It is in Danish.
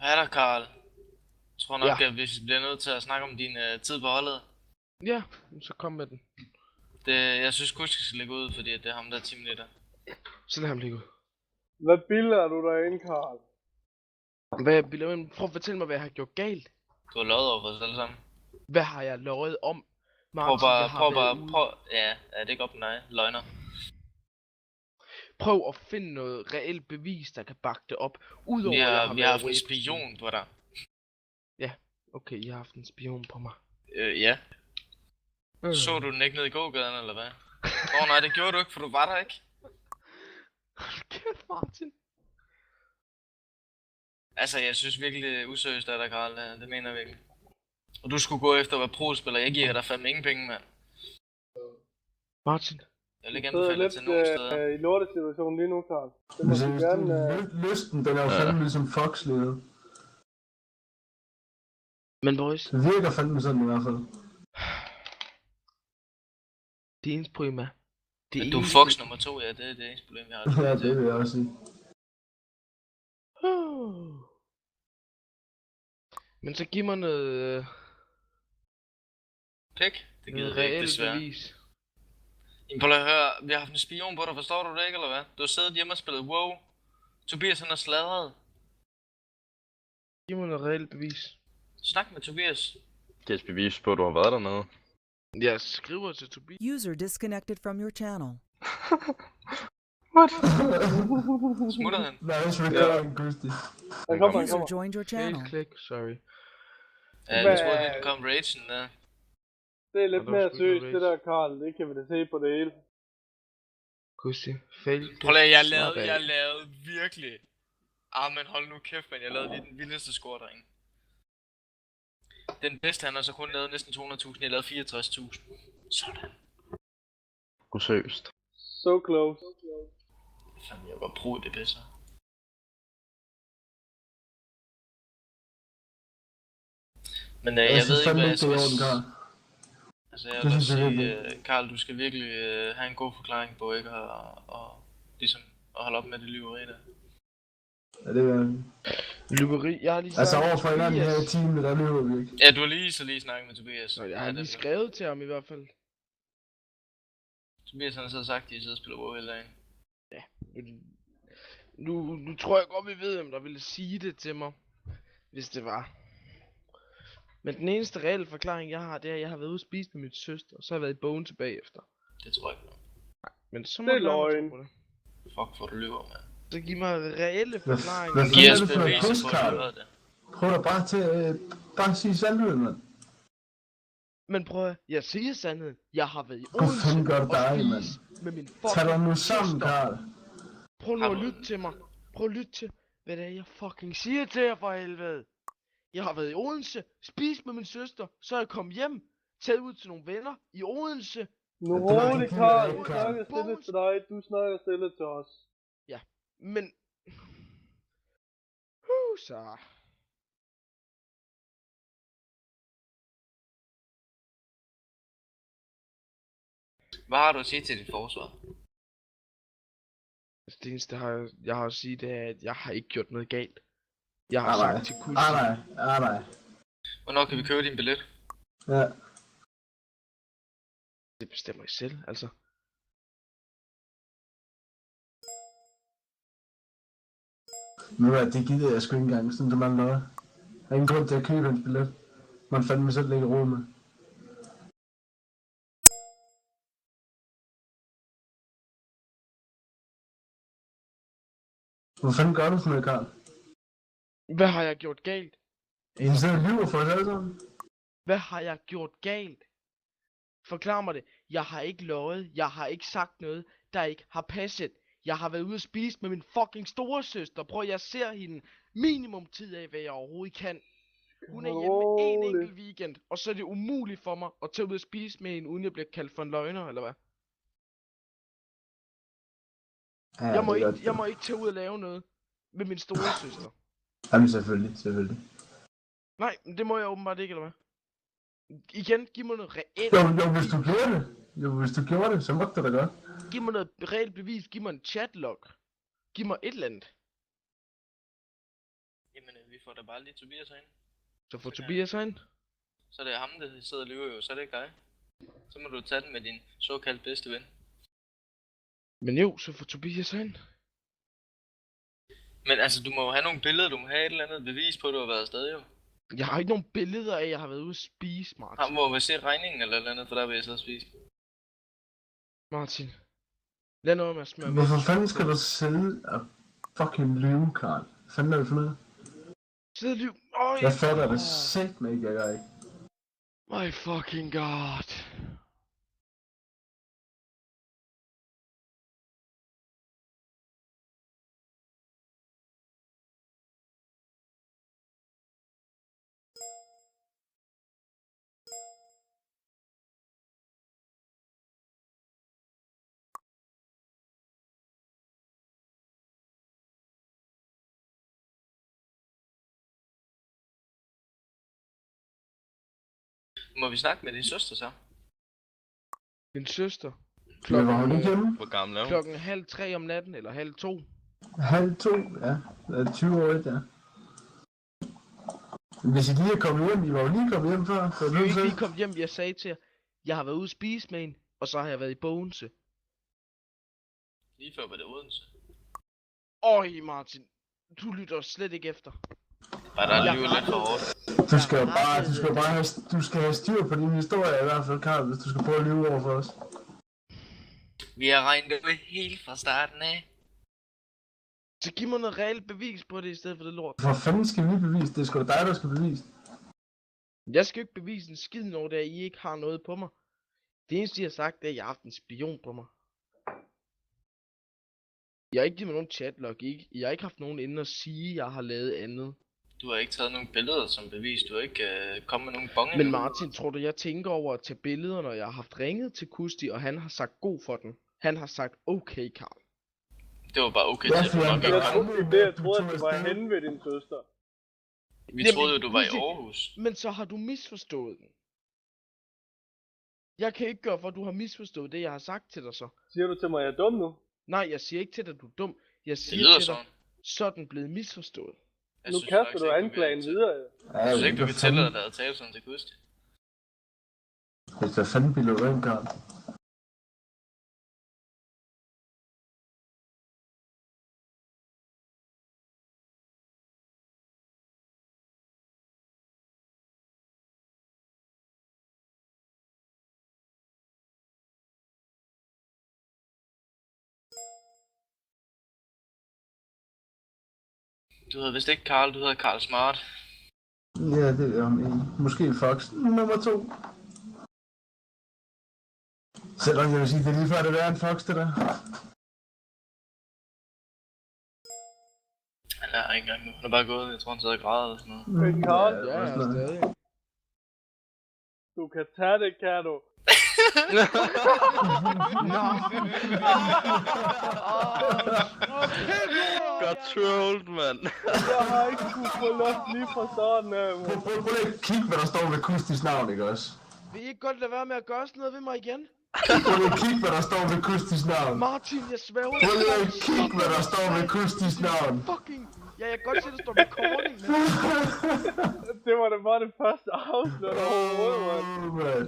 Hej der, Karl. Jeg tror nok, Ja. at hvis vi bliver nødt til at snakke om din tid på holdet. Ja, så kom med den. Jeg synes Kusk skal lægge ud, fordi det er ham, der er teamleader. Så lad ham ligge ud. Hvad bilder du derinde, Karl? Prøv at fortælle mig, hvad jeg har gjort galt. Du har lovet over for os alle sammen. Hvad har jeg lovet om? Prøv Martin, bare. Ja, det er godt med dig. Løgner. Prøv at finde noget reelt bevis, der kan bakke det op. Udover Vi har haft en spion på dig. Ja, okay, I har haft en spion på mig. Ja. Så du den ikke ned i gågaden, eller hvad? Nej, det gjorde du ikke, for du var der ikke. Kæft, Martin. Altså, jeg synes virkelig, det er useriøst af dig, Karl. Det mener jeg virkelig. Og du skulle gå efter at være pro-spiller. Jeg giver dig fandme ingen penge, mand. Martin. Jeg vil ikke anbefale det til nogen steder. I lortesituationen lige nu, Karl. Det må du gerne... Lysten, den er jo fandme ligesom Fox-ledet. Men boys, Det virker fandme sådan i hvert fald. det eneste problem er... Du er Fox nummer 2, ja, det er det eneste problem, jeg har. Ja, det vil jeg også sige. Men så giv mig noget... Pik? Det gider noget vi ikke, reelt desværre. bevis. Jamen prøv lige at høre, vi har haft en spion på dig, forstår du det ikke, eller hvad? Du har siddet hjemme og spillet WoW. Tobias han har sladret. Giv mig noget reelt bevis. Snak med Tobias. Det er et bevis på, at du har været dernede. Jeg skriver til Tobias. User disconnected from your channel. What? Smutter han? Nice recording, Christy. Han kommer. User joined your channel. Fail click, sorry. Ja, jeg troede lige, du kom ragen der. Det er lidt Og der mere skulle seriøst, noget det der, Karl. Det kan vi da se på det hele. Kusti, fail click. Prøv lige, Slap af. jeg lavede virkelig. Men hold nu kæft, man. Jeg lavede lige den vildeste score derinde. Den bedste, han har så kun lavet næsten 200.000. Jeg lavede 64.000. Sådan. Useriøst. So close. Fanden, jeg var pro i det bedste. Men jeg ved ikke, hvad jeg skal sige. Altså jeg vil også sige, Karl, du skal virkelig have en god forklaring på ikke at ligesom at holde op med det lyveri der. Ja, det er... Lyveri, jeg har lige Altså snakket overfor med hinanden her i Tobias. teamet, der løber vi ikke. Ja, du har lige snakket med Tobias. Nå, jeg har lige skrevet til ham i hvert fald. Tobias han har så sagt, at I sidder og spiller WoW hele dagen. Nu tror jeg godt, vi ved, om der ville sige det til mig, hvis det var. Men den eneste reelle forklaring, jeg har, det er, at jeg har været ude at spise med min søster, og så har jeg været i bogen tilbage efter. Det tror jeg ikke noget. Men så Det må er du lade mig løgn. tro på det. Fuck, hvor du lyver, mand. Så giv mig reelle forklaringer. hvad Giv fanden os er det for noget beviser pis, på, at du Karl? har det. Prøv da bare til bare sige sandheden, mand. Men prøv at, jeg siger sandheden. Jeg har været i Hvor Odense fanden gør det og dig, mand? spise med min Tag dig nu fucking sammen, søster. Karl. Prøv nu at lytte til mig. Prøv at lytte til, hvad det er, jeg fucking siger til jer for helvede. Jeg har været i Odense, spist med min søster, så er jeg kommet hjem, taget ud til nogle venner i Odense. Nu Ja, det var rolig, ikke Karl. helt Vi Karl. snakker stille til dig. Du snakker stille til os. Men... så... Hvad har du at sige til dit forsvar? Altså, det eneste, jeg har at sige, det er, at jeg har ikke gjort noget galt. Jeg har Nej, sagt til Kusti. nej. Hvornår kan vi købe din billet? Ja. Det bestemmer I selv, altså. Nu er det gider jeg sgu ikke engang, sådan som man lader. Der er ingen grund til at købe en billet. Man fandme selv lægger råd med. Hvor fanden gør du sådan noget, Karl? Hvad har jeg gjort galt? En sidder og lyver for os alle sammen. Hvad har jeg gjort galt? Forklar mig det. Jeg har ikke lovet. Jeg har ikke sagt noget, der ikke har passet. Jeg har været ude at spise med min fucking storesøster. Prøv, jeg ser hende minimum tid af, hvad jeg overhovedet kan. Hun er hjemme en Rolig. enkelt weekend, og så er det umuligt for mig at tage ud og spise med hende, uden jeg bliver kaldt for en løgner, eller hvad? Ja, Jeg må ikke tage ud og lave noget med min storesøster. Jamen selvfølgelig. Nej, men det må jeg åbenbart ikke, eller hvad? Igen, giv mig noget reelt. Jo, hvis du gjorde det. Jo, hvis du gjorde det, så måtte det da godt. Giv mig noget reelt bevis. Giv mig en chatlog. Giv mig et eller andet. Jamen, vi får da bare lige Tobias ind. Så får Tobias ind. Så er det ham, der sidder og lyver jo, så er det ikke dig. Så må du tage den med din såkaldt bedste ven. Men jo, så får Tobias ind. Men altså, du må jo have nogle billeder, du må have et eller andet bevis på, at du har været afsted jo. Jeg har ikke nogen billeder af, at jeg har været ude at spise, Martin. Han må jo se regningen eller et eller andet, for der vil jeg sidde og spise. Martin. Lad noget med at smøre. Hvorfor fanden skal du sidde og fucking lyve, Karl? Hvad fanden er det for noget? Sidde liv. Jeg fatter det sæt med ikke, jeg gør ikke. My fucking god. Må vi snakke med din søster så? Min søster. Men var hun ikke hjemme? Hvor gammel er hun? Klokken 2:30 om natten, eller 2:30. 1:30, ja. Det er 20 år, ja. Hvis I lige er kommet hjem, I var jo lige kommet hjem før. Så Vi er jo ikke lige kommet hjem, jeg sagde til jer. Jeg har været ude at spise med en, og så har jeg været i Bogense. Lige før var det Odense. Øj, Martin. Du lytter slet ikke efter. Bare der lyver lidt for hårdt. Du skal jo bare have styr på din historie i hvert fald, Karl, hvis du skal prøve at lyve over for os. Vi har regnet det ud helt fra starten af. Så giv mig noget reelt bevis på det, i stedet for det lort. For fanden skal vi bevise? Det er sgu da dig, der skal bevise. Jeg skal jo ikke bevise en skid over det, at I ikke har noget på mig. Det eneste, I har sagt, det er, at jeg har haft en spion på mig. Jeg har ikke givet mig nogen chatlog. Jeg har ikke haft nogen inde og sige, at jeg har lavet andet. Du har ikke taget nogen billeder som bevis, du har ikke kommet med nogen bonge. Men Martin, tror du, jeg tænker over at tage billeder, når jeg har haft ringet til Kusti, og han har sagt god for den? Han har sagt, okay, Karl. Det var bare okay Ja, til, at du for nok jeg- ikke Jeg kom. troede, jeg troede, at du var henne ved din søster. Vi Jamen, troede jo, du var i Kusti, Aarhus. Men så har du misforstået den. Jeg kan ikke gøre for, at du har misforstået det, jeg har sagt til dig så. Siger du til mig, at jeg er dum nu? Nej, jeg siger ikke til dig, at du er dum. Jeg Det siger lyder til dig, sådan. så er den blevet misforstået. Jeg Nu synes kaster faktisk du ikke, anklagen kan- videre. Jeg synes ikke, du kan tillade dig at tale sådan til Kusti. Hvad fanden bliver du ind, Karl? Du hedder vist ikke Karl, du hedder Karl Smart. Ja, det er måske Fox. Nummer 2. Selvom jeg vil sige, det er lige før det er en Fox, det der. Han er ikke engang nu. Han er bare gået, jeg tror han sidder og græder eller sådan noget. Men Karl, Ja, også noget. stadig. du kan tage det, kan du? Godt trolled, mand. Jeg har ikke kunne få luft lige fra starten af. Prøv lige at kigge, hvad der står ved Kustis navn, ikke også? Vil I ikke godt lade være med at gøre sådan noget ved mig igen? Prøv lige at kigge, hvad der står ved Kustis navn. Martin, jeg svæver. Prøv lige at kigge, hvad der står ved Kustis navn. Fucking. Ja, jeg kan godt se, der står recording. Men... Det var da bare det første afsnit overhovedet, mand. Mand.